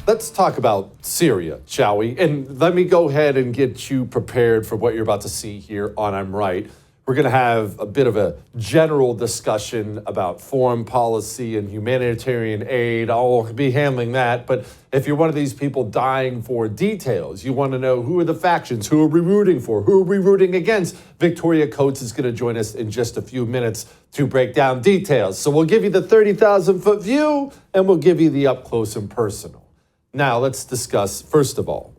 Let's talk about Syria, shall we? And let me go ahead and get you prepared for what you're about to see here on I'm Right. We're going to have a bit of a general discussion about foreign policy and humanitarian aid. I'll be handling that. But if you're one of these people dying for details, you want to know who are the factions, who are we rooting for, who are we rooting against, Victoria Coates is going to join us in just a few minutes to break down details. So we'll give you the 30,000-foot view, and we'll give you the up close and personal. Now, let's discuss, first of all,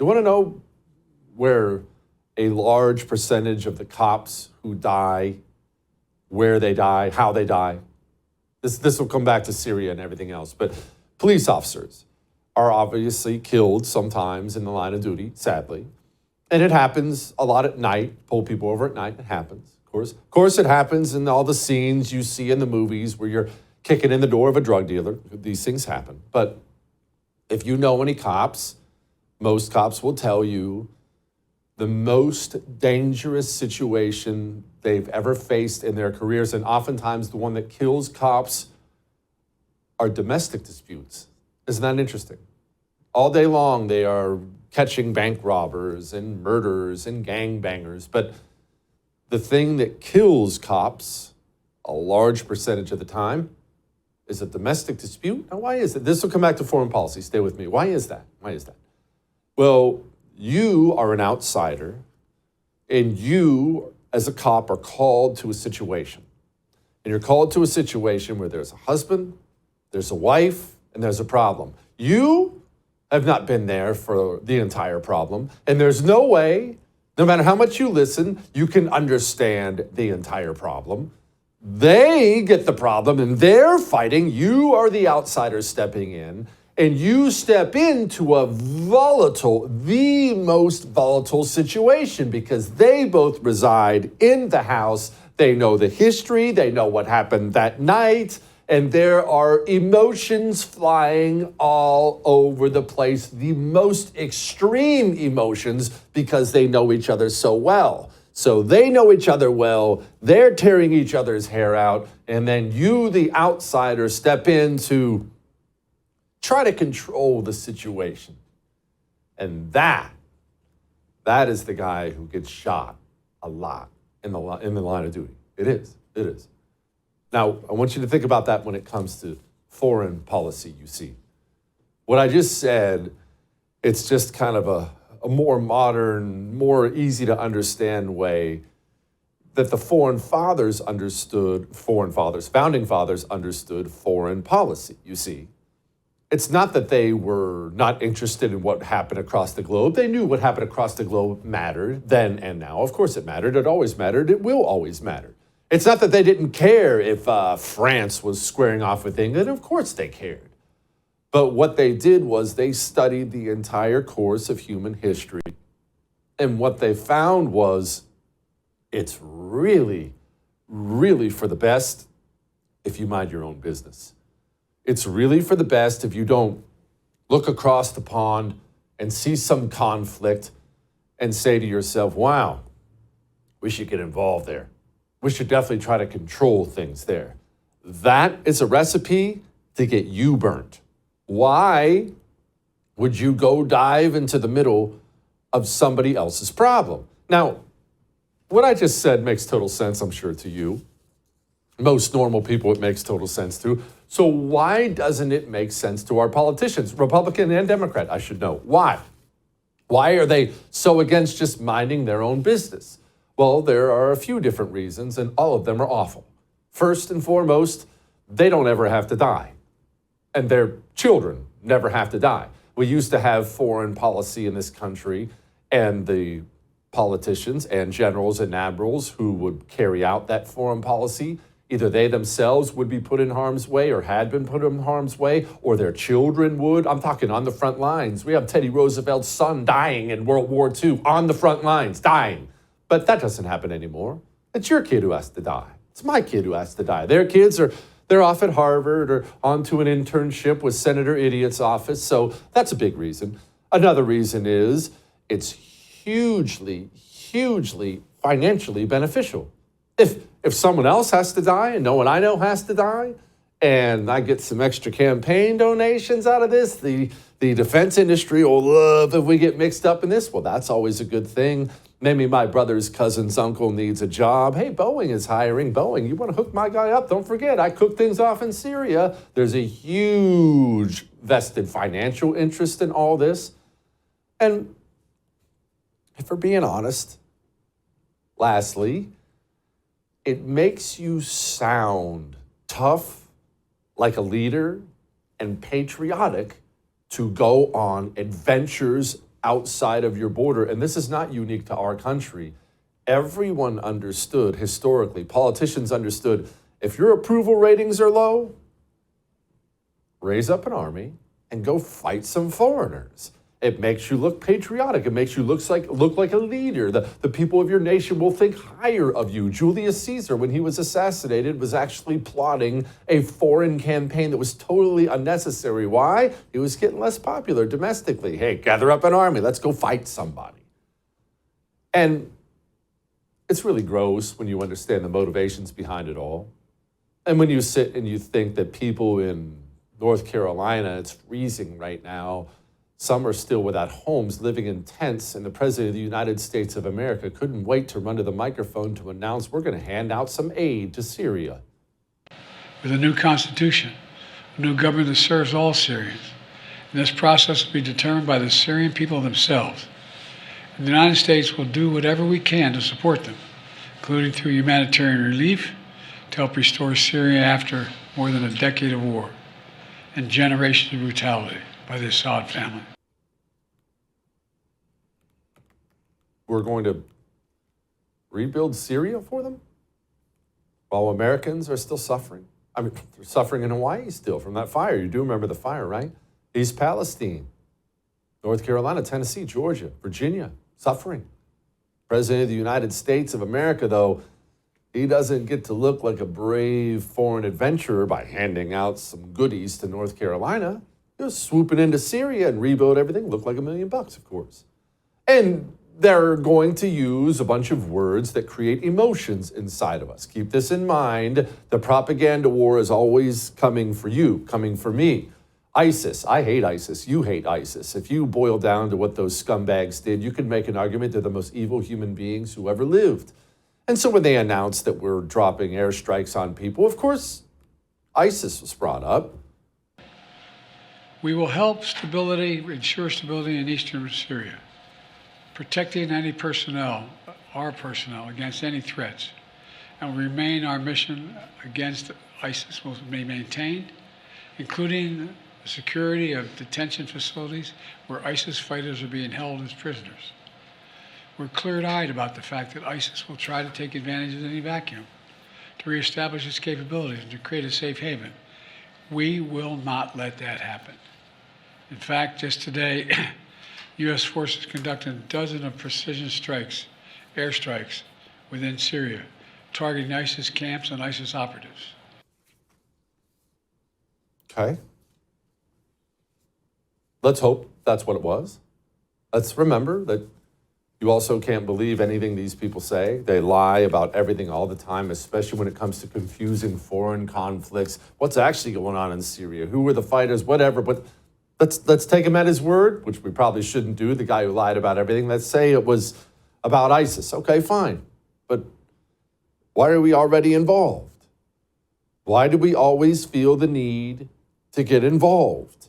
you want to know where a large percentage of the cops who die, where they die, how they die? This will come back to Syria and everything else. But police officers are obviously killed sometimes in the line of duty, sadly. And it happens a lot at night, pull people over at night, it happens, of course. Of course, it happens in all the scenes you see in the movies where you're kicking in the door of a drug dealer. These things happen. But if you know any cops, most cops will tell you the most dangerous situation they've ever faced in their careers, and oftentimes the one that kills cops, are domestic disputes. Isn't that interesting? All day long, they are catching bank robbers and murderers and gangbangers, but the thing that kills cops a large percentage of the time is a domestic dispute. Now, why is it? This will come back to foreign policy. Stay with me. Why is that? Why is that? Well, you are an outsider, and you, as a cop, are called to a situation. And you're called to a situation where there's a husband, there's a wife, and there's a problem. You have not been there for the entire problem, and there's no way, no matter how much you listen, you can understand the entire problem. They get the problem, and they're fighting. You are the outsider stepping in. And you step into a volatile, the most volatile situation because they both reside in the house. They know the history. They know what happened that night. And there are emotions flying all over the place, the most extreme emotions because they know each other so well. So they know each other well. They're tearing each other's hair out. And then you, the outsider, step in to try to control the situation. And that is the guy who gets shot a lot in the line of duty. It is. Now, I want you to think about that when it comes to foreign policy, you see. What I just said, it's just kind of a more modern, more easy to understand way that the founding fathers understood foreign policy, you see. It's not that they were not interested in what happened across the globe. They knew what happened across the globe mattered then and now. Of course it mattered. It always mattered. It will always matter. It's not that they didn't care if France was squaring off with England. Of course they cared. But what they did was they studied the entire course of human history. And what they found was it's really, really for the best if you mind your own business. It's really for the best if you don't look across the pond and see some conflict and say to yourself, wow, we should get involved there. We should definitely try to control things there. That is a recipe to get you burnt. Why would you go dive into the middle of somebody else's problem? Now, what I just said makes total sense, I'm sure, to you. Most normal people, it makes total sense to. So why doesn't it make sense to our politicians, Republican and Democrat, I should know? Why? Why are they so against just minding their own business? Well, there are a few different reasons, and all of them are awful. First and foremost, they don't ever have to die, and their children never have to die. We used to have foreign policy in this country, and the politicians and generals and admirals who would carry out that foreign policy, either they themselves would be put in harm's way or had been put in harm's way, or their children would. I'm talking on the front lines. We have Teddy Roosevelt's son dying in World War II on the front lines, dying. But that doesn't happen anymore. It's your kid who has to die. It's my kid who has to die. Their kids they're off at Harvard or onto an internship with Senator Idiot's office. So that's a big reason. Another reason is it's hugely, hugely financially beneficial. If someone else has to die and no one I know has to die, and I get some extra campaign donations out of this. The defense industry will love if we get mixed up in this. Well, that's always a good thing. Maybe my brother's cousin's uncle needs a job. Hey, Boeing is hiring. Boeing, you want to hook my guy up? Don't forget, I cook things off in Syria. There's a huge vested financial interest in all this. And if we're being honest, lastly, it makes you sound tough, like a leader, and patriotic to go on adventures outside of your border. And this is not unique to our country. Everyone understood historically, politicians understood, if your approval ratings are low, raise up an army and go fight some foreigners. It makes you look patriotic. It makes you look like a leader. The people of your nation will think higher of you. Julius Caesar, when he was assassinated, was actually plotting a foreign campaign that was totally unnecessary. Why? He was getting less popular domestically. Hey, gather up an army. Let's go fight somebody. And it's really gross when you understand the motivations behind it all. And when you sit and you think that people in North Carolina, it's freezing right now, some are still without homes, living in tents, and the President of the United States of America couldn't wait to run to the microphone to announce we're going to hand out some aid to Syria. With a new constitution, a new government that serves all Syrians. And this process will be determined by the Syrian people themselves. And the United States will do whatever we can to support them, including through humanitarian relief, to help restore Syria after more than a decade of war and generations of brutality by the Assad family. We're going to rebuild Syria for them while Americans are still suffering. I mean, they're suffering in Hawaii still from that fire. You do remember the fire, right? East Palestine, North Carolina, Tennessee, Georgia, Virginia, suffering. President of the United States of America, though, he doesn't get to look like a brave foreign adventurer by handing out some goodies to North Carolina. Just swooping into Syria and rebuild everything. Look like $1 million, of course. And they're going to use a bunch of words that create emotions inside of us. Keep this in mind. The propaganda war is always coming for you, coming for me. ISIS. I hate ISIS. You hate ISIS. If you boil down to what those scumbags did, you could make an argument they're the most evil human beings who ever lived. And so when they announced that we're dropping airstrikes on people, of course, ISIS was brought up. We will help ensure stability in eastern Syria, protecting any personnel, our personnel, against any threats, and will remain our mission against ISIS will be maintained, including the security of detention facilities where ISIS fighters are being held as prisoners. We're clear-eyed about the fact that ISIS will try to take advantage of any vacuum to reestablish its capabilities and to create a safe haven. We will not let that happen. In fact, just today, U.S. forces conducted dozens of precision strikes, airstrikes, within Syria, targeting ISIS camps and ISIS operatives. Okay. Let's hope that's what it was. Let's remember that you also can't believe anything these people say. They lie about everything all the time, especially when it comes to confusing foreign conflicts. What's actually going on in Syria? Who were the fighters? Whatever. But let's take him at his word, which we probably shouldn't do, the guy who lied about everything. Let's say it was about ISIS. Okay, fine. But why are we already involved? Why do we always feel the need to get involved?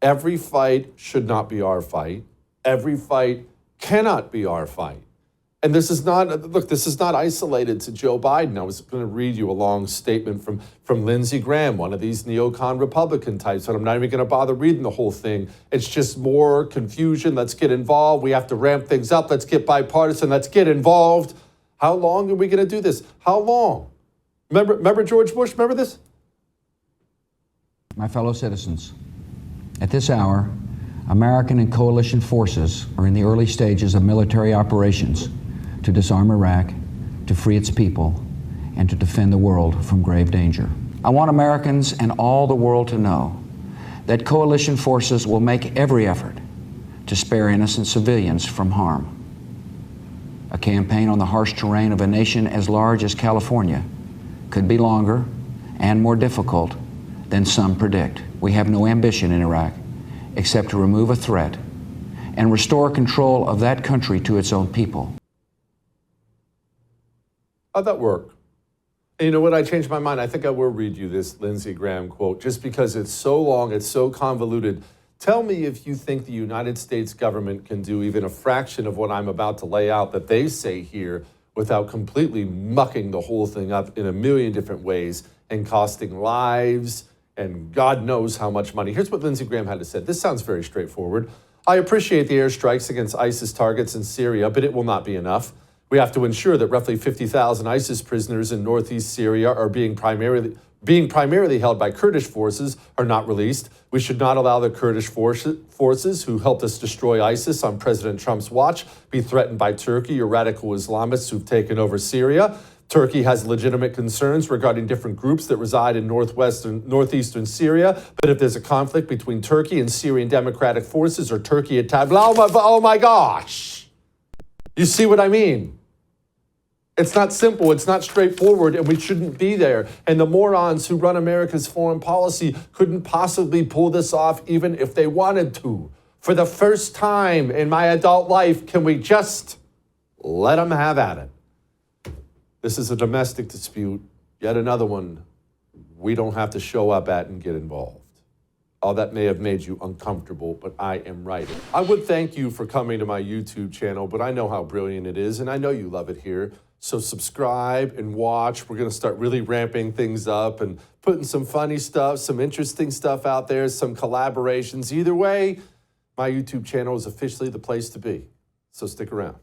Every fight should not be our fight. Every fight cannot be our fight. And this is not isolated to Joe Biden. I was going to read you a long statement from Lindsey Graham, one of these neocon Republican types, and I'm not even going to bother reading the whole thing. It's just more confusion. Let's get involved. We have to ramp things up. Let's get bipartisan. Let's get involved. How long are we going to do this? How long? Remember George Bush? Remember this? My fellow citizens, at this hour, American and coalition forces are in the early stages of military operations to disarm Iraq, to free its people, and to defend the world from grave danger. I want Americans and all the world to know that coalition forces will make every effort to spare innocent civilians from harm. A campaign on the harsh terrain of a nation as large as California could be longer and more difficult than some predict. We have no ambition in Iraq except to remove a threat and restore control of that country to its own people. How'd that work? And you know what? I changed my mind. I think I will read you this Lindsey Graham quote just because it's so long, it's so convoluted. Tell me if you think the United States government can do even a fraction of what I'm about to lay out that they say here without completely mucking the whole thing up in a million different ways and costing lives and God knows how much money. Here's what Lindsey Graham had to say. This sounds very straightforward. I appreciate the airstrikes against ISIS targets in Syria, but it will not be enough. We have to ensure that roughly 50,000 ISIS prisoners in northeast Syria are being primarily held by Kurdish forces are not released. We should not allow the Kurdish forces who helped us destroy ISIS on President Trump's watch be threatened by Turkey or radical Islamists who've taken over Syria. Turkey has legitimate concerns regarding different groups that reside in northeastern Syria. But if there's a conflict between Turkey and Syrian democratic forces or Turkey attack, oh my gosh. You see what I mean? It's not simple, it's not straightforward, and we shouldn't be there. And the morons who run America's foreign policy couldn't possibly pull this off even if they wanted to. For the first time in my adult life, can we just let them have at it? This is a domestic dispute, yet another one we don't have to show up at and get involved. Oh, that may have made you uncomfortable, but I am right. I would thank you for coming to my YouTube channel, but I know how brilliant it is, and I know you love it here. So subscribe and watch. We're going to start really ramping things up and putting some funny stuff, some interesting stuff out there, some collaborations. Either way, my YouTube channel is officially the place to be. So stick around.